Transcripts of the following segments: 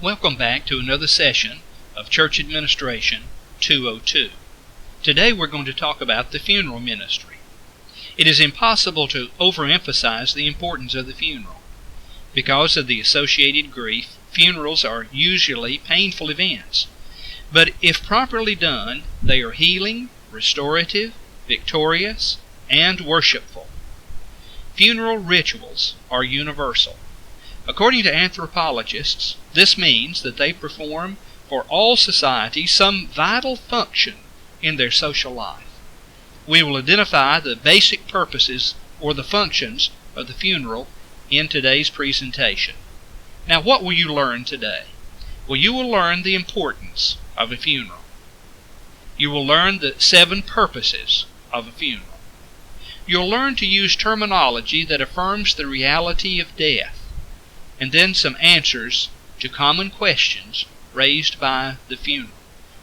Welcome back to another session of Church Administration 202. Today we're going to talk about the funeral ministry. It is impossible to overemphasize the importance of the funeral. Because of the associated grief, funerals are usually painful events. But if properly done, they are healing, restorative, victorious, and worshipful. Funeral rituals are universal. According to anthropologists, this means that they perform for all society some vital function in their social life. We will identify the basic purposes or the functions of the funeral in today's presentation. Now, what will you learn today? Well, you will learn the importance of a funeral. You will learn the 7 purposes of a funeral. You'll learn to use terminology that affirms the reality of death, and then some answers to common questions raised by the funeral,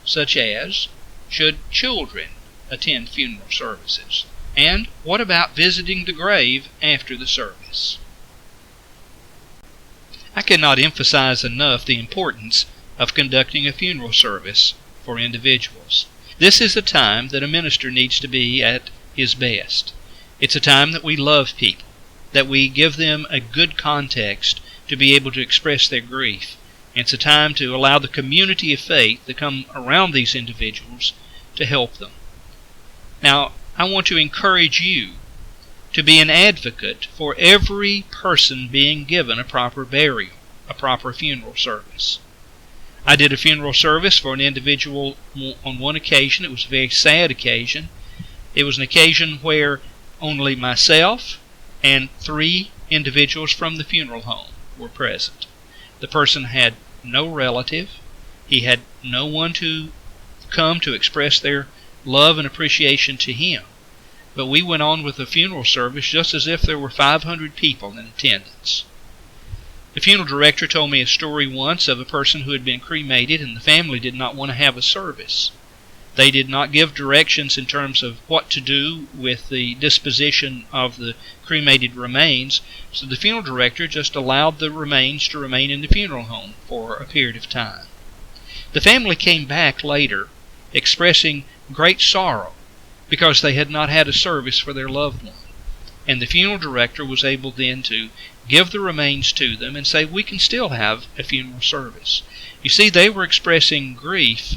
such as, should children attend funeral services? And what about visiting the grave after the service? I cannot emphasize enough the importance of conducting a funeral service for individuals. This is a time that a minister needs to be at his best. It's a time that we love people, that we give them a good context to be able to express their grief. It's a time to allow the community of faith to come around these individuals to help them. Now, I want to encourage you to be an advocate for every person being given a proper burial, a proper funeral service. I did a funeral service for an individual on one occasion. It was a very sad occasion. It was an occasion where only myself and 3 individuals from the funeral home were present. The person had no relative. He had no one to come to express their love and appreciation to him. But we went on with the funeral service just as if there were 500 people in attendance. The funeral director told me a story once of a person who had been cremated, and the family did not want to have a service. They did not give directions in terms of what to do with the disposition of the cremated remains, so the funeral director just allowed the remains to remain in the funeral home for a period of time. The family came back later expressing great sorrow because they had not had a service for their loved one. And the funeral director was able then to give the remains to them and say, we can still have a funeral service. You see, they were expressing grief,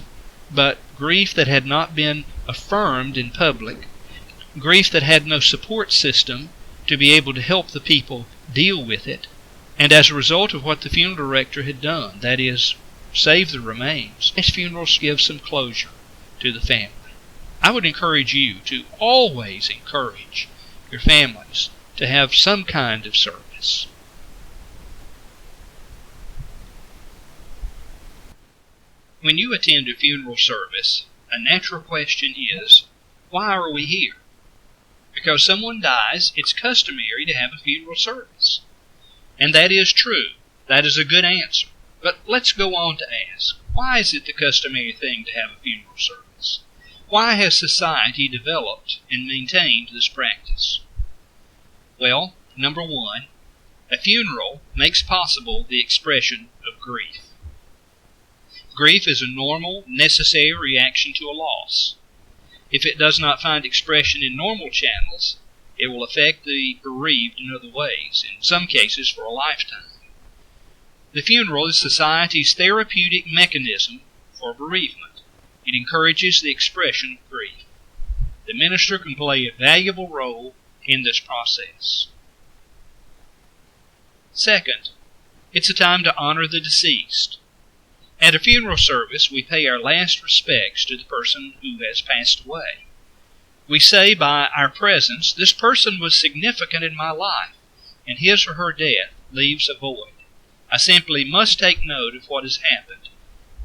but grief that had not been affirmed in public, grief that had no support system to be able to help the people deal with it, and as a result of what the funeral director had done, that is, save the remains, these funerals give some closure to the family. I would encourage you to always encourage your families to have some kind of service. When you attend a funeral service, a natural question is, why are we here? Because someone dies, it's customary to have a funeral service. And that is true. That is a good answer. But let's go on to ask, why is it the customary thing to have a funeral service? Why has society developed and maintained this practice? Well, number 1, a funeral makes possible the expression of grief. Grief is a normal, necessary reaction to a loss. If it does not find expression in normal channels, it will affect the bereaved in other ways, in some cases for a lifetime. The funeral is society's therapeutic mechanism for bereavement. It encourages the expression of grief. The minister can play a valuable role in this process. Second, it's a time to honor the deceased. At a funeral service, we pay our last respects to the person who has passed away. We say by our presence, this person was significant in my life, and his or her death leaves a void. I simply must take note of what has happened.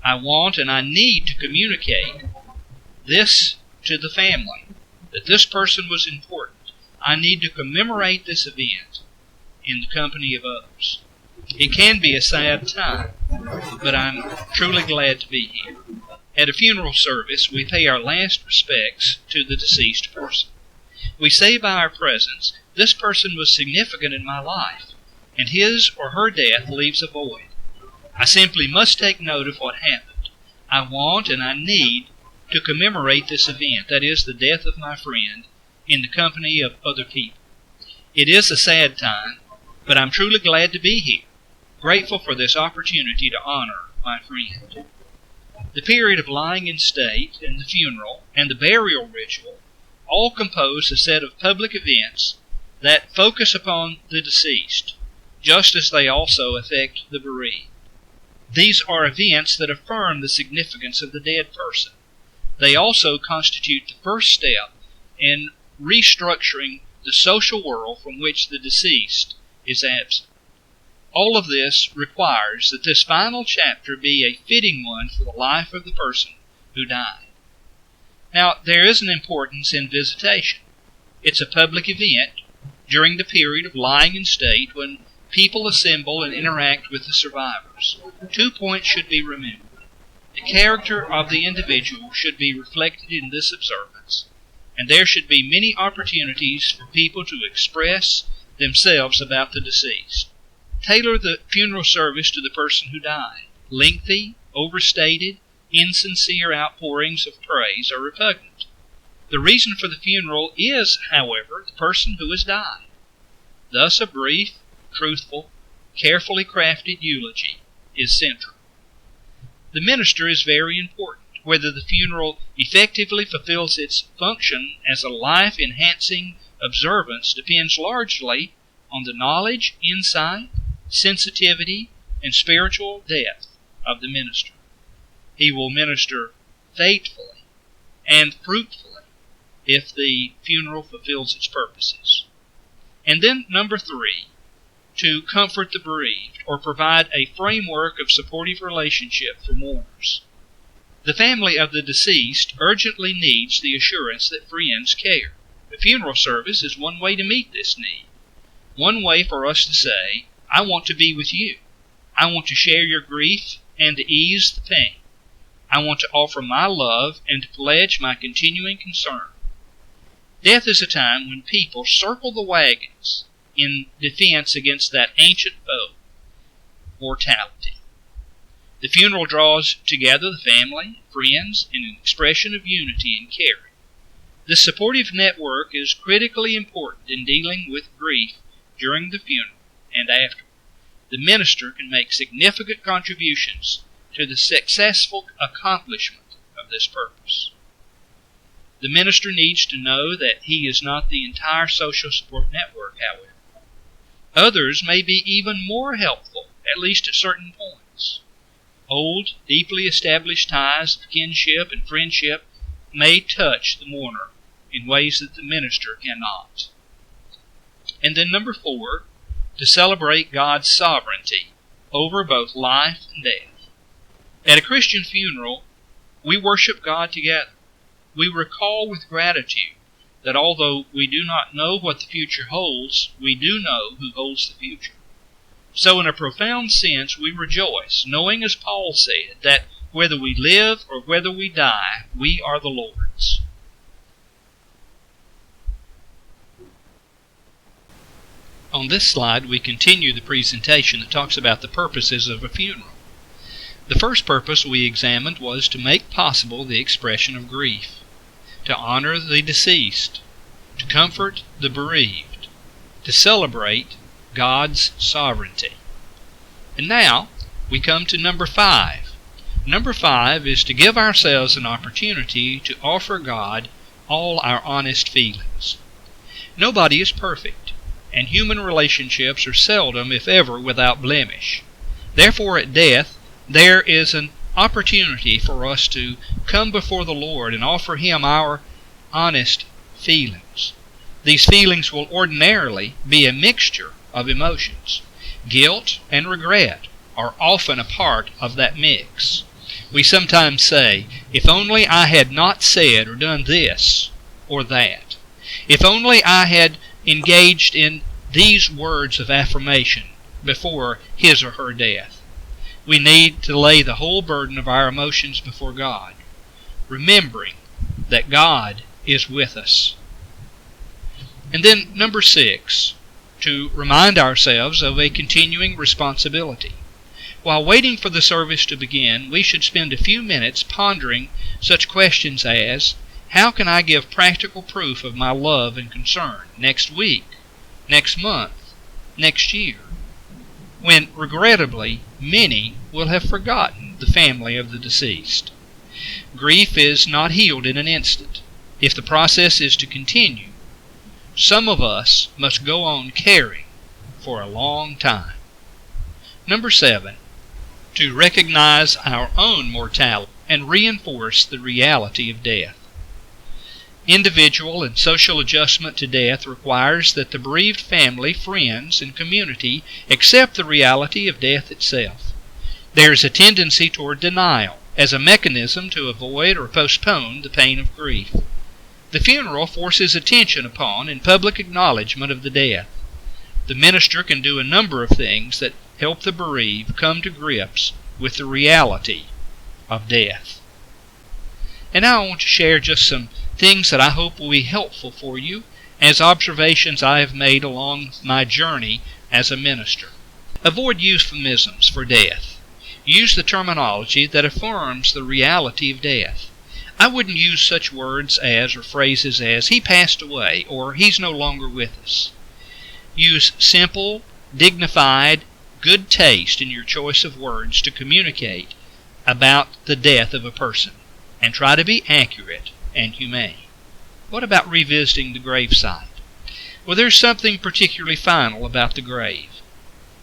I want and I need to communicate this to the family, that this person was important. I need to commemorate this event in the company of others. It can be a sad time, but I'm truly glad to be here. At a funeral service, we pay our last respects to the deceased person. We say by our presence, this person was significant in my life, and his or her death leaves a void. I simply must take note of what happened. I want and I need to commemorate this event, that is, the death of my friend, in the company of other people. It is a sad time, but I'm truly glad to be here, grateful for this opportunity to honor my friend. The period of lying in state and the funeral and the burial ritual all compose a set of public events that focus upon the deceased, just as they also affect the bereaved. These are events that affirm the significance of the dead person. They also constitute the first step in restructuring the social world from which the deceased is absent. All of this requires that this final chapter be a fitting one for the life of the person who died. Now, there is an importance in visitation. It's a public event during the period of lying in state when people assemble and interact with the survivors. 2 points should be remembered. The character of the individual should be reflected in this observance, and there should be many opportunities for people to express themselves about the deceased. Tailor the funeral service to the person who died. Lengthy, overstated, insincere outpourings of praise are repugnant. The reason for the funeral is, however, the person who has died. Thus a brief, truthful, carefully crafted eulogy is central. The minister is very important. Whether the funeral effectively fulfills its function as a life-enhancing observance depends largely on the knowledge, insight, sensitivity, and spiritual depth of the minister. He will minister faithfully and fruitfully if the funeral fulfills its purposes. And then number 3, to comfort the bereaved or provide a framework of supportive relationship for mourners. The family of the deceased urgently needs the assurance that friends care. The funeral service is one way to meet this need. One way for us to say, I want to be with you. I want to share your grief and to ease the pain. I want to offer my love and to pledge my continuing concern. Death is a time when people circle the wagons in defense against that ancient foe, mortality. The funeral draws together the family, friends, in an expression of unity and caring. This supportive network is critically important in dealing with grief during the funeral and after. The minister can make significant contributions to the successful accomplishment of this purpose. The minister needs to know that he is not the entire social support network, however. Others may be even more helpful, at least at certain points. Old, deeply established ties of kinship and friendship may touch the mourner in ways that the minister cannot. And then number 4, to celebrate God's sovereignty over both life and death. At a Christian funeral, we worship God together. We recall with gratitude that although we do not know what the future holds, we do know who holds the future. So in a profound sense, we rejoice, knowing, as Paul said, that whether we live or whether we die, we are the Lord's. On this slide, we continue the presentation that talks about the purposes of a funeral. The first purpose we examined was to make possible the expression of grief, to honor the deceased, to comfort the bereaved, to celebrate God's sovereignty. And now we come to number 5. Number 5 is to give ourselves an opportunity to offer God all our honest feelings. Nobody is perfect, and human relationships are seldom, if ever, without blemish. Therefore, at death, there is an opportunity for us to come before the Lord and offer Him our honest feelings. These feelings will ordinarily be a mixture of emotions. Guilt and regret are often a part of that mix. We sometimes say, if only I had not said or done this or that. If only I had engaged in these words of affirmation before his or her death. We need to lay the whole burden of our emotions before God, remembering that God is with us. And then number 6, to remind ourselves of a continuing responsibility. While waiting for the service to begin, we should spend a few minutes pondering such questions as, how can I give practical proof of my love and concern next week, next month, next year, when regrettably many will have forgotten the family of the deceased? Grief is not healed in an instant. If the process is to continue, some of us must go on caring for a long time. Number 7. To recognize our own mortality and reinforce the reality of death. Individual and social adjustment to death requires that the bereaved family, friends, and community accept the reality of death itself. There is a tendency toward denial as a mechanism to avoid or postpone the pain of grief. The funeral forces attention upon and public acknowledgement of the death. The minister can do a number of things that help the bereaved come to grips with the reality of death. And now I want to share just some things that I hope will be helpful for you as observations I have made along my journey as a minister. Avoid euphemisms for death. Use the terminology that affirms the reality of death. I wouldn't use such words as or phrases as, he passed away, or he's no longer with us. Use simple, dignified, good taste in your choice of words to communicate about the death of a person, and try to be accurate and humane. What about revisiting the gravesite? Well, there's something particularly final about the grave.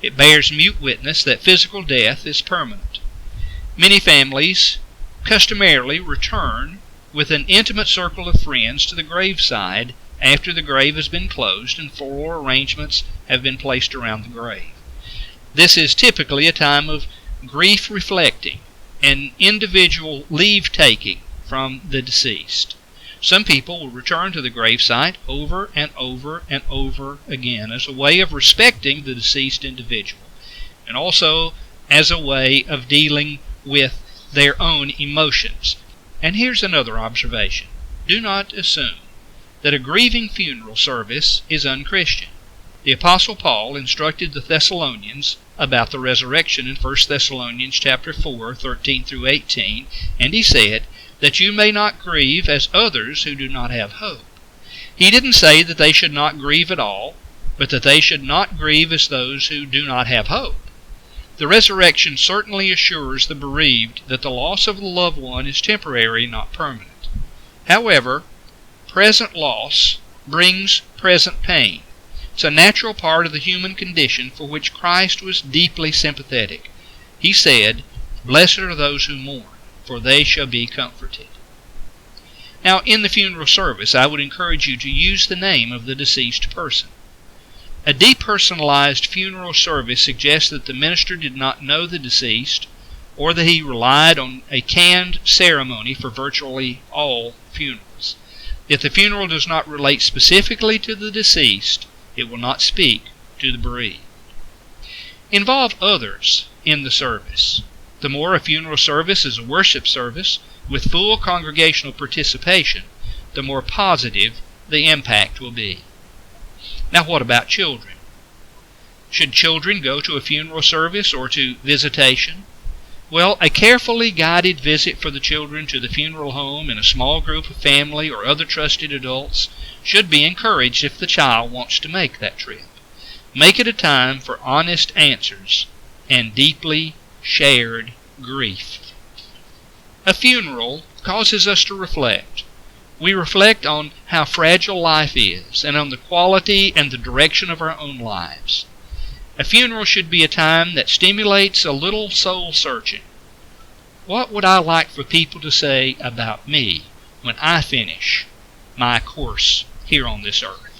It bears mute witness that physical death is permanent. Many families customarily return with an intimate circle of friends to the graveside after the grave has been closed and floral arrangements have been placed around the grave. This is typically a time of grief reflecting and individual leave-taking from the deceased. Some people will return to the gravesite over and over and over again as a way of respecting the deceased individual, and also as a way of dealing with their own emotions. And here's another observation. Do not assume that a grieving funeral service is unchristian. The Apostle Paul instructed the Thessalonians about the resurrection in 1 Thessalonians chapter 4, 13 through 18, and he said, that you may not grieve as others who do not have hope. He didn't say that they should not grieve at all, but that they should not grieve as those who do not have hope. The resurrection certainly assures the bereaved that the loss of the loved one is temporary, not permanent. However, present loss brings present pain. It's a natural part of the human condition for which Christ was deeply sympathetic. He said, "Blessed are those who mourn, for they shall be comforted." Now, in the funeral service, I would encourage you to use the name of the deceased person. A depersonalized funeral service suggests that the minister did not know the deceased, or that he relied on a canned ceremony for virtually all funerals. If the funeral does not relate specifically to the deceased, it will not speak to the bereaved. Involve others in the service. The more a funeral service is a worship service with full congregational participation, the more positive the impact will be. Now, what about children? Should children go to a funeral service or to visitation? Well, a carefully guided visit for the children to the funeral home in a small group of family or other trusted adults should be encouraged if the child wants to make that trip. Make it a time for honest answers and deeply shared grief. A funeral causes us to reflect. We reflect on how fragile life is and on the quality and the direction of our own lives. A funeral should be a time that stimulates a little soul searching. What would I like for people to say about me when I finish my course here on this earth?